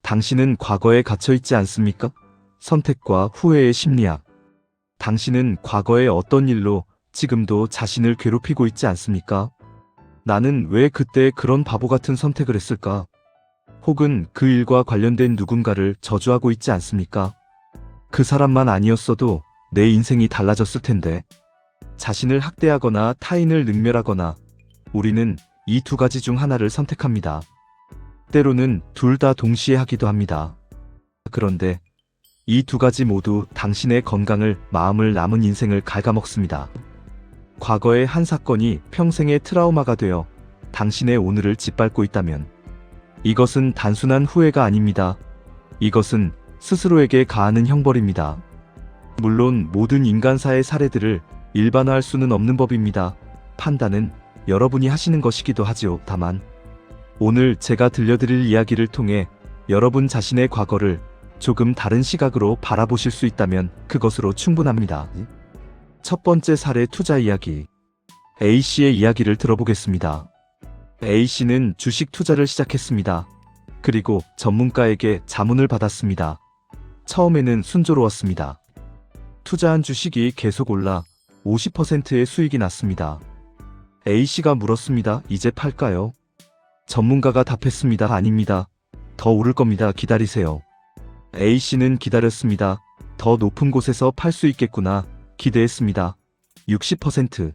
당신은 과거에 갇혀 있지 않습니까? 선택과 후회의 심리학. 당신은 과거의 어떤 일로 지금도 자신을 괴롭히고 있지 않습니까? 나는 왜 그때 그런 바보 같은 선택을 했을까? 혹은 그 일과 관련된 누군가를 저주하고 있지 않습니까? 그 사람만 아니었어도 내 인생이 달라졌을 텐데. 자신을 학대하거나 타인을 능멸하거나 우리는 이 두 가지 중 하나를 선택합니다. 때로는 둘 다 동시에 하기도 합니다. 그런데 이 두 가지 모두 당신의 건강을, 마음을, 남은 인생을 갉아먹습니다. 과거의 한 사건이 평생의 트라우마가 되어 당신의 오늘을 짓밟고 있다면 이것은 단순한 후회가 아닙니다. 이것은 스스로에게 가하는 형벌입니다. 물론 모든 인간사의 사례들을 일반화할 수는 없는 법입니다. 판단은 여러분이 하시는 것이기도 하지요. 다만 오늘 제가 들려드릴 이야기를 통해 여러분 자신의 과거를 조금 다른 시각으로 바라보실 수 있다면 그것으로 충분합니다. 첫 번째 사례 투자 이야기. A씨의 이야기를 들어보겠습니다. A씨는 주식 투자를 시작했습니다. 그리고 전문가에게 자문을 받았습니다. 처음에는 순조로웠습니다. 투자한 주식이 계속 올라 50%의 수익이 났습니다. A씨가 물었습니다. 이제 팔까요? 전문가가 답했습니다. 아닙니다. 더 오를 겁니다. 기다리세요. A씨는 기다렸습니다. 더 높은 곳에서 팔 수 있겠구나 기대했습니다. 60%,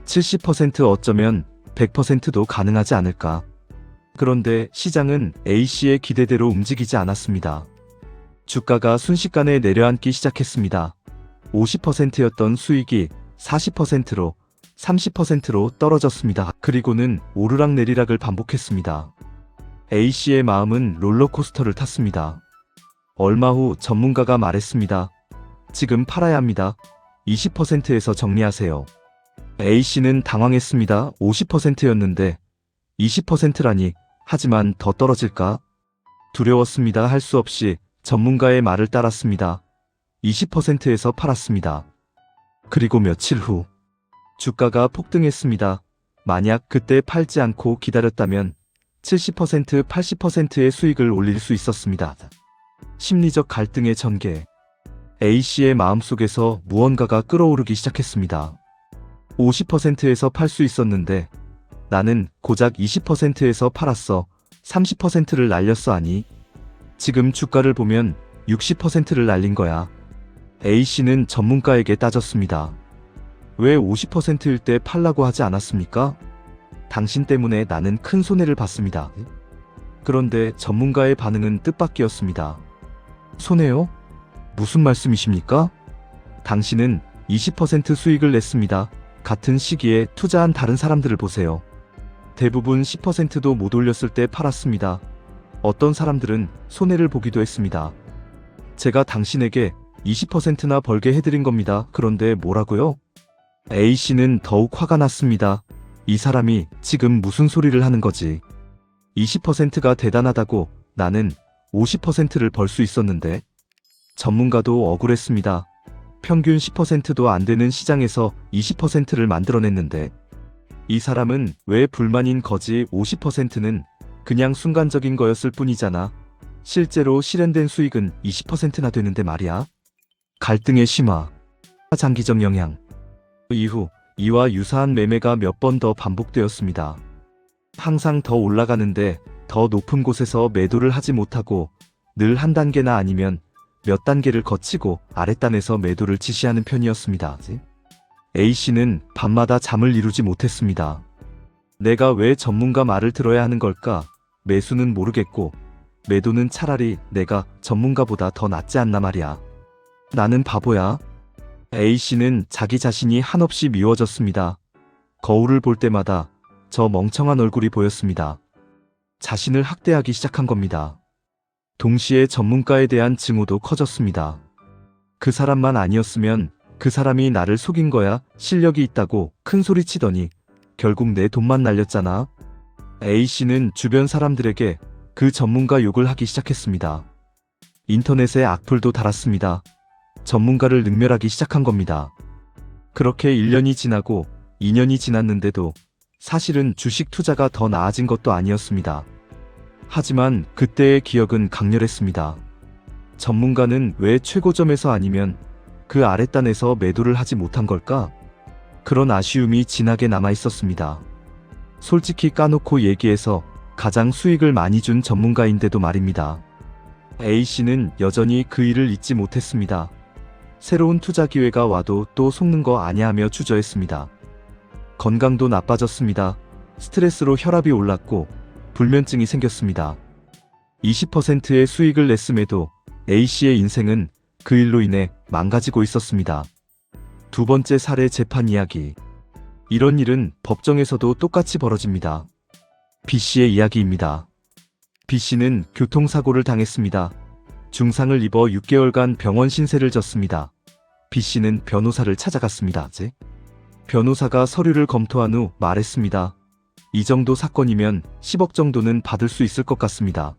70% 어쩌면 100%도 가능하지 않을까. 그런데 시장은 A씨의 기대대로 움직이지 않았습니다. 주가가 순식간에 내려앉기 시작했습니다. 50%였던 수익이 40%로 30%로 떨어졌습니다. 그리고는 오르락내리락을 반복했습니다. A씨의 마음은 롤러코스터를 탔습니다. 얼마 후 전문가가 말했습니다. 지금 팔아야 합니다. 20%에서 정리하세요. A씨는 당황했습니다. 50%였는데 20%라니. 하지만 더 떨어질까? 두려웠습니다. 할 수 없이 전문가의 말을 따랐습니다. 20%에서 팔았습니다. 그리고 며칠 후 주가가 폭등했습니다. 만약 그때 팔지 않고 기다렸다면 70%, 80%의 수익을 올릴 수 있었습니다. 심리적 갈등의 전개. A씨의 마음속에서 무언가가 끓어오르기 시작했습니다. 50%에서 팔 수 있었는데 나는 고작 20%에서 팔았어. 30%를 날렸어. 아니, 지금 주가를 보면 60%를 날린 거야. A씨는 전문가에게 따졌습니다. 왜 50%일 때 팔라고 하지 않았습니까? 당신 때문에 나는 큰 손해를 봤습니다. 그런데 전문가의 반응은 뜻밖이었습니다. 손해요? 무슨 말씀이십니까? 당신은 20% 수익을 냈습니다. 같은 시기에 투자한 다른 사람들을 보세요. 대부분 10%도 못 올렸을 때 팔았습니다. 어떤 사람들은 손해를 보기도 했습니다. 제가 당신에게 20%나 벌게 해드린 겁니다. 그런데 뭐라고요? A씨는 더욱 화가 났습니다. 이 사람이 지금 무슨 소리를 하는 거지? 20%가 대단하다고. 나는 50%를 벌 수 있었는데. 전문가도 억울했습니다. 평균 10%도 안 되는 시장에서 20%를 만들어냈는데 이 사람은 왜 불만인 거지? 50%는 그냥 순간적인 거였을 뿐이잖아. 실제로 실현된 수익은 20%나 되는데 말이야. 갈등의 심화, 장기적 영향. 이후 이와 유사한 매매가 몇 번 더 반복되었습니다. 항상 더 올라가는데 더 높은 곳에서 매도를 하지 못하고 늘 한 단계나 아니면 몇 단계를 거치고 아랫단에서 매도를 지시하는 편이었습니다. A씨는 밤마다 잠을 이루지 못했습니다. 내가 왜 전문가 말을 들어야 하는 걸까? 매수는 모르겠고 매도는 차라리 내가 전문가보다 더 낫지 않나 말이야. 나는 바보야. A씨는 자기 자신이 한없이 미워졌습니다. 거울을 볼 때마다 저 멍청한 얼굴이 보였습니다. 자신을 학대하기 시작한 겁니다. 동시에 전문가에 대한 증오도 커졌습니다. 그 사람만 아니었으면 그 사람이 나를 속인 거야. 실력이 있다고 큰 소리 치더니 결국 내 돈만 날렸잖아. A씨는 주변 사람들에게 그 전문가 욕을 하기 시작했습니다. 인터넷에 악플도 달았습니다. 전문가를 능멸하기 시작한 겁니다. 그렇게 1년이 지나고 2년이 지났는데도 사실은 주식 투자가 더 나아진 것도 아니었습니다. 하지만 그때의 기억은 강렬했습니다. 전문가는 왜 최고점에서 아니면 그 아랫단에서 매도를 하지 못한 걸까? 그런 아쉬움이 진하게 남아 있었습니다. 솔직히 까놓고 얘기해서 가장 수익을 많이 준 전문가인데도 말입니다. A씨는 여전히 그 일을 잊지 못했습니다. 새로운 투자 기회가 와도 또 속는 거 아냐 하며 주저했습니다. 건강도 나빠졌습니다. 스트레스로 혈압이 올랐고 불면증이 생겼습니다. 20%의 수익을 냈음에도 A씨의 인생은 그 일로 인해 망가지고 있었습니다. 두 번째 사례 재판 이야기. 이런 일은 법정에서도 똑같이 벌어집니다. B씨의 이야기입니다. B씨는 교통사고를 당했습니다. 중상을 입어 6개월간 병원 신세를 졌습니다. B씨는 변호사를 찾아갔습니다. 변호사가 서류를 검토한 후 말했습니다. 이 정도 사건이면 10억 정도는 받을 수 있을 것 같습니다.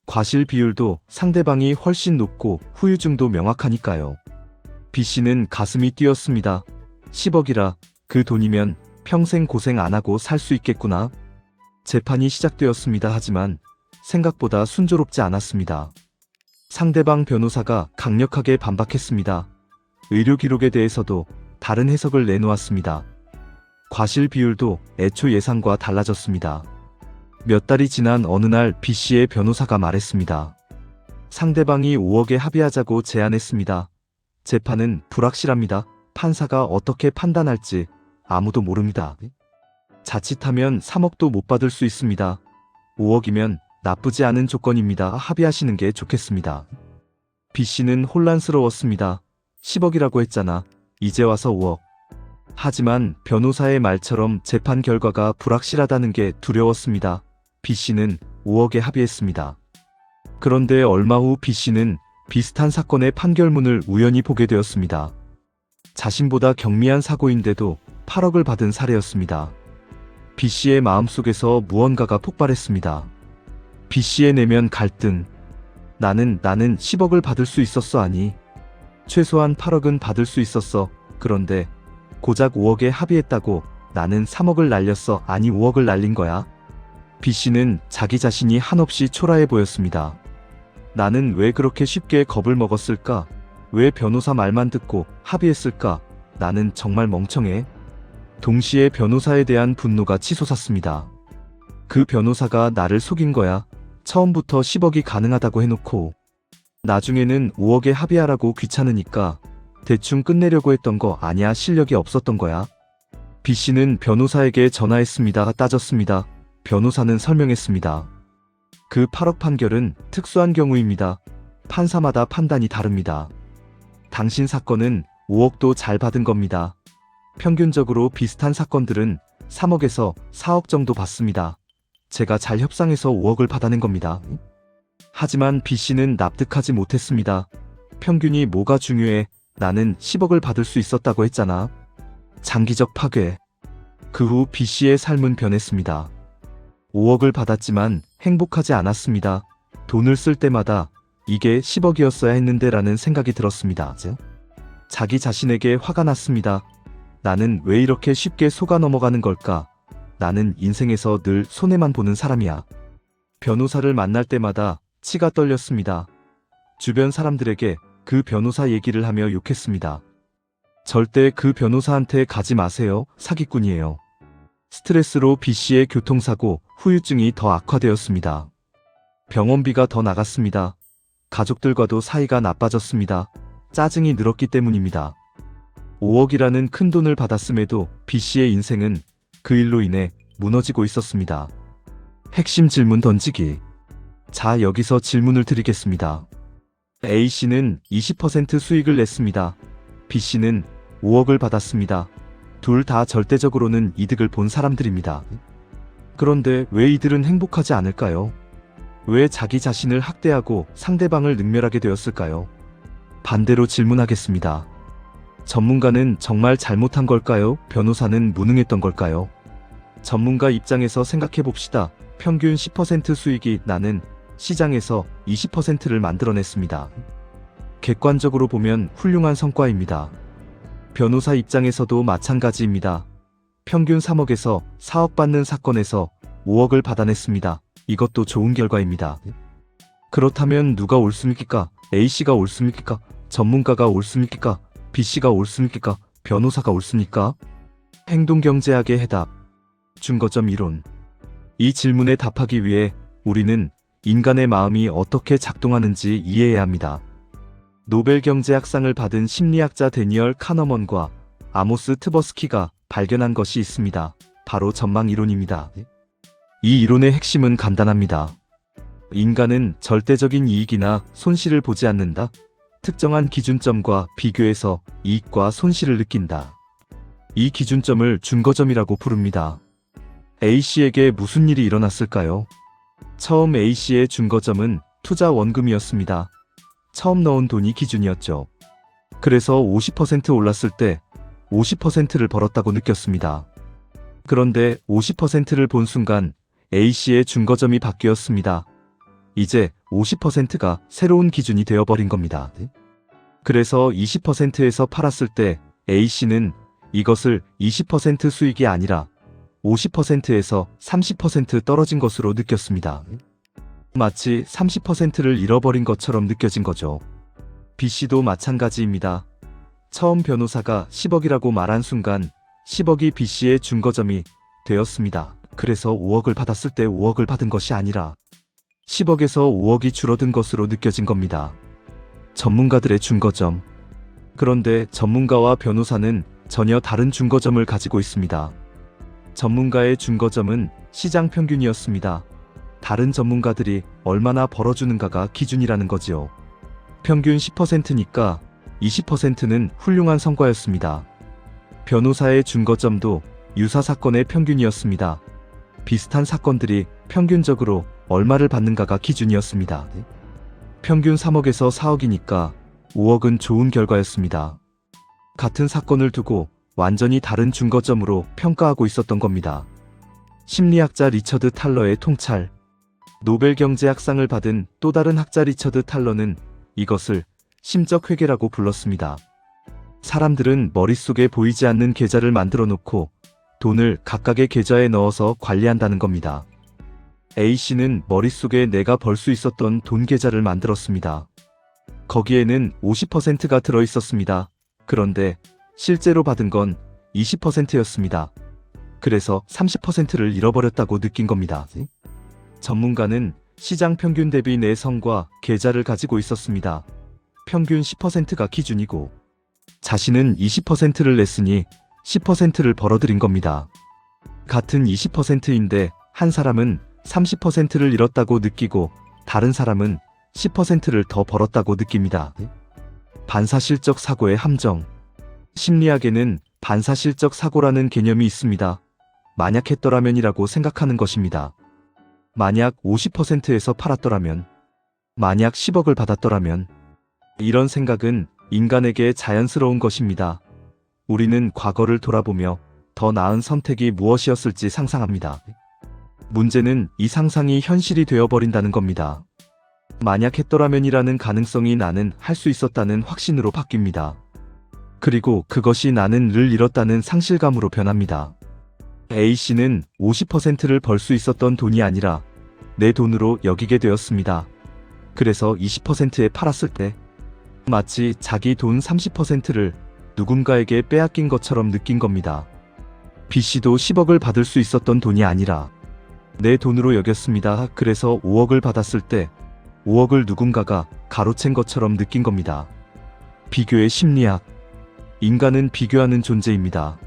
과실 비율도 상대방이 훨씬 높고 후유증도 명확하니까요. B씨는 가슴이 뛰었습니다. 10억이라 그 돈이면 평생 고생 안 하고 살 수 있겠구나. 재판이 시작되었습니다. 하지만 생각보다 순조롭지 않았습니다. 상대방 변호사가 강력하게 반박했습니다. 의료 기록에 대해서도 다른 해석을 내놓았습니다. 과실 비율도 애초 예상과 달라졌습니다. 몇 달이 지난 어느 날 B씨의 변호사가 말했습니다. 상대방이 5억에 합의하자고 제안했습니다. 재판은 불확실합니다. 판사가 어떻게 판단할지 아무도 모릅니다. 자칫하면 3억도 못 받을 수 있습니다. 5억이면 나쁘지 않은 조건입니다. 합의하시는 게 좋겠습니다. B씨는 혼란스러웠습니다. 10억이라고 했잖아. 이제 와서 5억. 하지만 변호사의 말처럼 재판 결과가 불확실하다는 게 두려웠습니다. B씨는 5억에 합의했습니다. 그런데 얼마 후 B씨는 비슷한 사건의 판결문을 우연히 보게 되었습니다. 자신보다 경미한 사고인데도 8억을 받은 사례였습니다. B씨의 마음속에서 무언가가 폭발했습니다. B씨의 내면 갈등. 나는 10억을 받을 수 있었어. 아니, 최소한 8억은 받을 수 있었어. 그런데 고작 5억에 합의했다고 나는 3억을 날렸어. 아니 5억을 날린 거야. B씨는 자기 자신이 한없이 초라해 보였습니다. 나는 왜 그렇게 쉽게 겁을 먹었을까? 왜 변호사 말만 듣고 합의했을까? 나는 정말 멍청해. 동시에 변호사에 대한 분노가 치솟았습니다. 그 변호사가 나를 속인 거야. 처음부터 10억이 가능하다고 해놓고 나중에는 5억에 합의하라고 귀찮으니까 대충 끝내려고 했던 거 아니야. 실력이 없었던 거야. B씨는 변호사에게 전화했습니다. 따졌습니다. 변호사는 설명했습니다. 그 8억 판결은 특수한 경우입니다. 판사마다 판단이 다릅니다. 당신 사건은 5억도 잘 받은 겁니다. 평균적으로 비슷한 사건들은 3억에서 4억 정도 받습니다. 제가 잘 협상해서 5억을 받아낸 겁니다. 하지만 B씨는 납득하지 못했습니다. 평균이 뭐가 중요해? 나는 10억을 받을 수 있었다고 했잖아. 장기적 파괴. 그 후 B씨의 삶은 변했습니다. 5억을 받았지만 행복하지 않았습니다. 돈을 쓸 때마다 이게 10억이었어야 했는데 라는 생각이 들었습니다. 자기 자신에게 화가 났습니다. 나는 왜 이렇게 쉽게 속아 넘어가는 걸까? 나는 인생에서 늘 손해만 보는 사람이야. 변호사를 만날 때마다 치가 떨렸습니다. 주변 사람들에게 그 변호사 얘기를 하며 욕했습니다. 절대 그 변호사한테 가지 마세요. 사기꾼이에요. 스트레스로 B씨의 교통사고, 후유증이 더 악화되었습니다. 병원비가 더 나갔습니다. 가족들과도 사이가 나빠졌습니다. 짜증이 늘었기 때문입니다. 5억이라는 큰 돈을 받았음에도 B씨의 인생은 그 일로 인해 무너지고 있었습니다. 핵심 질문 던지기. 자, 여기서 질문을 드리겠습니다. A씨는 20% 수익을 냈습니다. B씨는 5억을 받았습니다. 둘 다 절대적으로는 이득을 본 사람들입니다. 그런데 왜 이들은 행복하지 않을까요? 왜 자기 자신을 학대하고 상대방을 능멸하게 되었을까요? 반대로 질문하겠습니다. 전문가는 정말 잘못한 걸까요? 변호사는 무능했던 걸까요? 전문가 입장에서 생각해 봅시다. 평균 10% 수익이 나는 시장에서 20%를 만들어냈습니다. 객관적으로 보면 훌륭한 성과입니다. 변호사 입장에서도 마찬가지입니다. 평균 3억에서 4억 받는 사건에서 5억을 받아냈습니다. 이것도 좋은 결과입니다. 그렇다면 누가 옳습니까? A씨가 옳습니까? 전문가가 옳습니까? B씨가 옳습니까? 변호사가 옳습니까? 행동경제학의 해답. 준거점 이론. 이 질문에 답하기 위해 우리는 인간의 마음이 어떻게 작동하는지 이해해야 합니다. 노벨 경제학상을 받은 심리학자 데니얼 카너먼과 아모스 트버스키가 발견한 것이 있습니다. 바로 전망 이론입니다. 이 이론의 핵심은 간단합니다. 인간은 절대적인 이익이나 손실을 보지 않는다. 특정한 기준점과 비교해서 이익과 손실을 느낀다. 이 기준점을 준거점이라고 부릅니다. A씨에게 무슨 일이 일어났을까요? 처음 A씨의 준거점은 투자 원금이었습니다. 처음 넣은 돈이 기준이었죠. 그래서 50% 올랐을 때 50%를 벌었다고 느꼈습니다. 그런데 50%를 본 순간 A씨의 준거점이 바뀌었습니다. 이제 50%가 새로운 기준이 되어버린 겁니다. 그래서 20%에서 팔았을 때 A씨는 이것을 20% 수익이 아니라 50%에서 30% 떨어진 것으로 느꼈습니다. 마치 30%를 잃어버린 것처럼 느껴진 거죠. B씨도 마찬가지입니다. 처음 변호사가 10억이라고 말한 순간 10억이 B씨의 준거점이 되었습니다. 그래서 5억을 받았을 때 5억을 받은 것이 아니라 10억에서 5억이 줄어든 것으로 느껴진 겁니다. 전문가들의 준거점. 그런데 전문가와 변호사는 전혀 다른 준거점을 가지고 있습니다. 전문가의 준거점은 시장 평균이었습니다. 다른 전문가들이 얼마나 벌어주는가가 기준이라는 거지요. 평균 10%니까 20%는 훌륭한 성과였습니다. 변호사의 준거점도 유사 사건의 평균이었습니다. 비슷한 사건들이 평균적으로 얼마를 받는가가 기준이었습니다. 평균 3억에서 4억이니까 5억은 좋은 결과였습니다. 같은 사건을 두고 완전히 다른 준거점으로 평가하고 있었던 겁니다. 심리학자 리처드 탈러의 통찰. 노벨 경제학상을 받은 또 다른 학자 리처드 탈러는 이것을 심적 회계라고 불렀습니다. 사람들은 머릿속에 보이지 않는 계좌를 만들어 놓고 돈을 각각의 계좌에 넣어서 관리한다는 겁니다. A씨는 머릿속에 내가 벌 수 있었던 돈 계좌를 만들었습니다. 거기에는 50%가 들어 있었습니다. 그런데 실제로 받은 건 20%였습니다. 그래서 30%를 잃어버렸다고 느낀 겁니다. 전문가는 시장 평균 대비 내성과 계좌를 가지고 있었습니다. 평균 10%가 기준이고 자신은 20%를 냈으니 10%를 벌어들인 겁니다. 같은 20%인데 한 사람은 30%를 잃었다고 느끼고 다른 사람은 10%를 더 벌었다고 느낍니다. 반사실적 사고의 함정. 심리학에는 반사실적 사고라는 개념이 있습니다. 만약 했더라면이라고 생각하는 것입니다. 만약 50%에서 팔았더라면, 만약 10억을 받았더라면, 이런 생각은 인간에게 자연스러운 것입니다. 우리는 과거를 돌아보며 더 나은 선택이 무엇이었을지 상상합니다. 문제는 이 상상이 현실이 되어버린다는 겁니다. 만약 했더라면이라는 가능성이 나는 할 수 있었다는 확신으로 바뀝니다. 그리고 그것이 나는 를 잃었다는 상실감으로 변합니다. A씨는 50%를 벌 수 있었던 돈이 아니라 내 돈으로 여기게 되었습니다. 그래서 20%에 팔았을 때 마치 자기 돈 30%를 누군가에게 빼앗긴 것처럼 느낀 겁니다. B씨도 10억을 받을 수 있었던 돈이 아니라 내 돈으로 여겼습니다. 그래서 5억을 받았을 때 5억을 누군가가 가로챈 것처럼 느낀 겁니다. 비교의 심리학. 인간은 비교하는 존재입니다.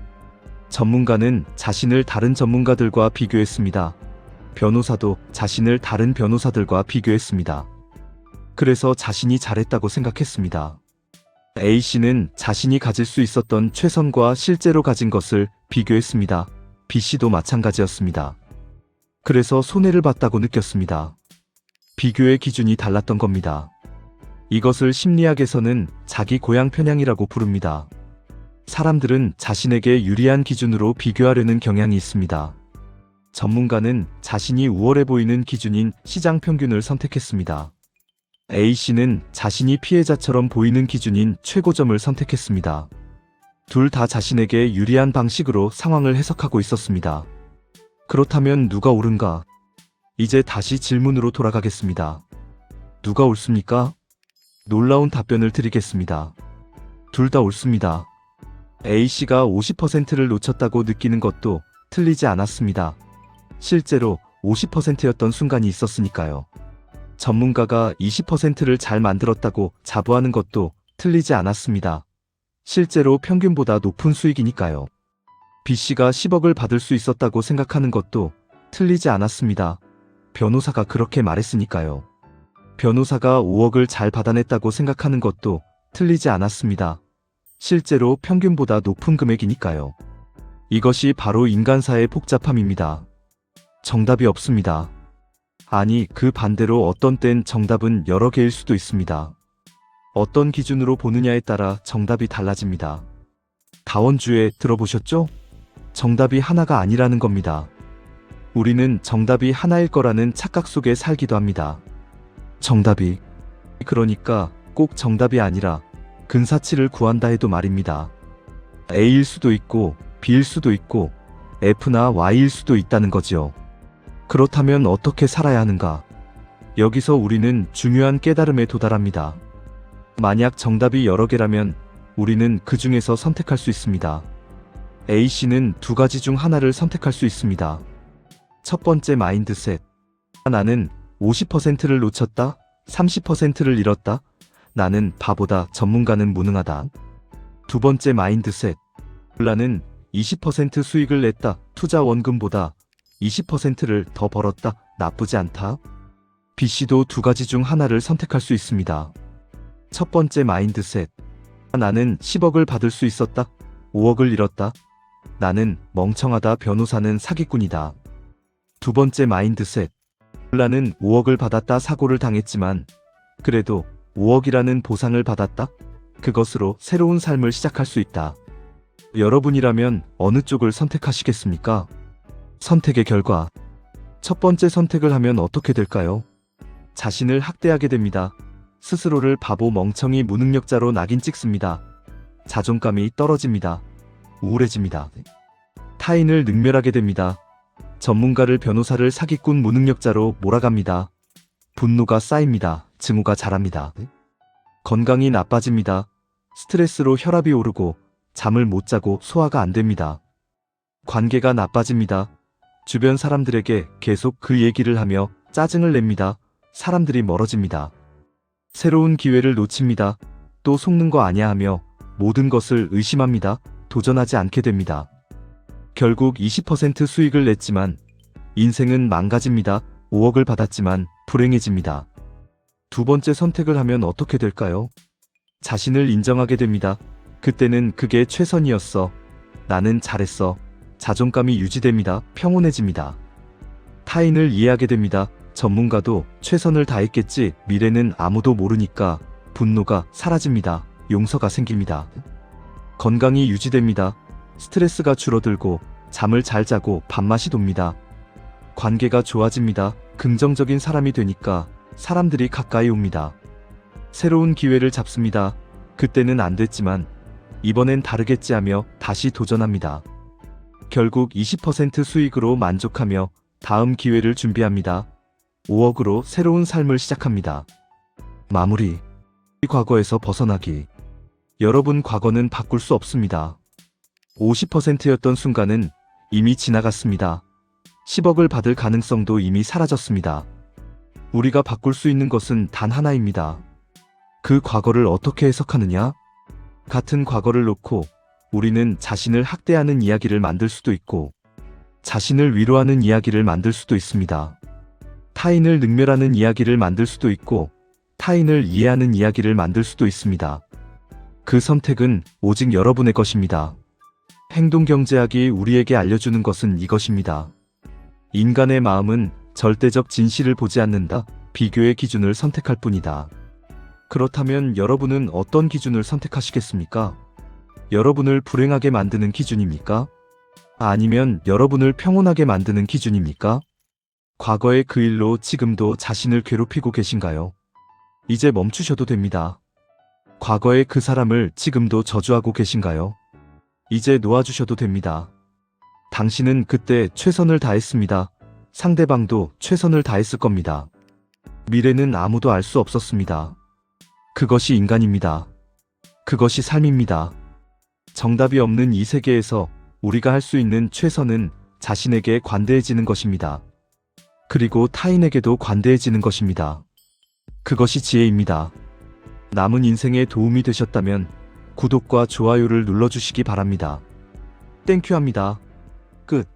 전문가는 자신을 다른 전문가들과 비교했습니다. 변호사도 자신을 다른 변호사들과 비교했습니다. 그래서 자신이 잘했다고 생각했습니다. A씨는 자신이 가질 수 있었던 최선과 실제로 가진 것을 비교했습니다. B씨도 마찬가지였습니다. 그래서 손해를 봤다고 느꼈습니다. 비교의 기준이 달랐던 겁니다. 이것을 심리학에서는 자기 고향 편향이라고 부릅니다. 사람들은 자신에게 유리한 기준으로 비교하려는 경향이 있습니다. 전문가는 자신이 우월해 보이는 기준인 시장 평균을 선택했습니다. A씨는 자신이 피해자처럼 보이는 기준인 최고점을 선택했습니다. 둘 다 자신에게 유리한 방식으로 상황을 해석하고 있었습니다. 그렇다면 누가 옳은가? 이제 다시 질문으로 돌아가겠습니다. 누가 옳습니까? 놀라운 답변을 드리겠습니다. 둘 다 옳습니다. A씨가 50%를 놓쳤다고 느끼는 것도 틀리지 않았습니다. 실제로 50%였던 순간이 있었으니까요. 전문가가 20%를 잘 만들었다고 자부하는 것도 틀리지 않았습니다. 실제로 평균보다 높은 수익이니까요. B씨가 10억을 받을 수 있었다고 생각하는 것도 틀리지 않았습니다. 변호사가 그렇게 말했으니까요. 변호사가 5억을 잘 받아냈다고 생각하는 것도 틀리지 않았습니다. 실제로 평균보다 높은 금액이니까요. 이것이 바로 인간사의 복잡함입니다. 정답이 없습니다. 아니, 그 반대로 어떤 땐 정답은 여러 개일 수도 있습니다. 어떤 기준으로 보느냐에 따라 정답이 달라집니다. 다원주에 들어보셨죠? 정답이 하나가 아니라는 겁니다. 우리는 정답이 하나일 거라는 착각 속에 살기도 합니다. 정답이, 그러니까 꼭 정답이 아니라 근사치를 구한다 해도 말입니다. A일 수도 있고 B일 수도 있고 F나 Y일 수도 있다는 거지요. 그렇다면 어떻게 살아야 하는가? 여기서 우리는 중요한 깨달음에 도달합니다. 만약 정답이 여러 개라면 우리는 그 중에서 선택할 수 있습니다. A씨는 두 가지 중 하나를 선택할 수 있습니다. 첫 번째 마인드셋. 나는 50%를 놓쳤다, 30%를 잃었다, 나는 바보다, 전문가는 무능하다. 두 번째 마인드셋. 나는 20% 수익을 냈다, 투자 원금보다 20%를 더 벌었다, 나쁘지 않다. B씨도 두 가지 중 하나를 선택할 수 있습니다. 첫 번째 마인드셋. 나는 10억을 받을 수 있었다, 5억을 잃었다, 나는 멍청하다, 변호사는 사기꾼이다. 두 번째 마인드셋. 나는 5억을 받았다, 사고를 당했지만 그래도 5억이라는 보상을 받았다, 그것으로 새로운 삶을 시작할 수 있다. 여러분이라면 어느 쪽을 선택하시겠습니까? 선택의 결과. 첫 번째 선택을 하면 어떻게 될까요? 자신을 학대하게 됩니다. 스스로를 바보, 멍청이, 무능력자로 낙인 찍습니다. 자존감이 떨어집니다. 우울해집니다. 타인을 능멸하게 됩니다. 전문가를, 변호사를 사기꾼, 무능력자로 몰아갑니다. 분노가 쌓입니다. 증오가 자랍니다. 건강이 나빠집니다. 스트레스로 혈압이 오르고 잠을 못 자고 소화가 안 됩니다. 관계가 나빠집니다. 주변 사람들에게 계속 그 얘기를 하며 짜증을 냅니다. 사람들이 멀어집니다. 새로운 기회를 놓칩니다. 또 속는 거 아냐 하며 모든 것을 의심합니다. 도전하지 않게 됩니다. 결국 20% 수익을 냈지만 인생은 망가집니다. 5억을 받았지만 불행해집니다. 두 번째 선택을 하면 어떻게 될까요? 자신을 인정하게 됩니다. 그때는 그게 최선이었어. 나는 잘했어. 자존감이 유지됩니다. 평온해집니다. 타인을 이해하게 됩니다. 전문가도 최선을 다했겠지, 미래는 아무도 모르니까. 분노가 사라집니다. 용서가 생깁니다. 건강이 유지됩니다. 스트레스가 줄어들고 잠을 잘 자고 밥맛이 돕니다. 관계가 좋아집니다. 긍정적인 사람이 되니까 사람들이 가까이 옵니다. 새로운 기회를 잡습니다. 그때는 안 됐지만 이번엔 다르겠지 하며 다시 도전합니다. 결국 20% 수익으로 만족하며 다음 기회를 준비합니다. 5억으로 새로운 삶을 시작합니다. 마무리. 과거에서 벗어나기. 여러분, 과거는 바꿀 수 없습니다. 50%였던 순간은 이미 지나갔습니다. 10억을 받을 가능성도 이미 사라졌습니다. 우리가 바꿀 수 있는 것은 단 하나입니다. 그 과거를 어떻게 해석하느냐? 같은 과거를 놓고 우리는 자신을 학대하는 이야기를 만들 수도 있고 자신을 위로하는 이야기를 만들 수도 있습니다. 타인을 능멸하는 이야기를 만들 수도 있고 타인을 이해하는 이야기를 만들 수도 있습니다. 그 선택은 오직 여러분의 것입니다. 행동경제학이 우리에게 알려주는 것은 이것입니다. 인간의 마음은 절대적 진실을 보지 않는다. 비교의 기준을 선택할 뿐이다. 그렇다면 여러분은 어떤 기준을 선택하시겠습니까? 여러분을 불행하게 만드는 기준입니까? 아니면 여러분을 평온하게 만드는 기준입니까? 과거의 그 일로 지금도 자신을 괴롭히고 계신가요? 이제 멈추셔도 됩니다. 과거의 그 사람을 지금도 저주하고 계신가요? 이제 놓아주셔도 됩니다. 당신은 그때 최선을 다했습니다. 상대방도 최선을 다했을 겁니다. 미래는 아무도 알 수 없었습니다. 그것이 인간입니다. 그것이 삶입니다. 정답이 없는 이 세계에서 우리가 할 수 있는 최선은 자신에게 관대해지는 것입니다. 그리고 타인에게도 관대해지는 것입니다. 그것이 지혜입니다. 남은 인생에 도움이 되셨다면 구독과 좋아요를 눌러주시기 바랍니다. 땡큐합니다. 끝.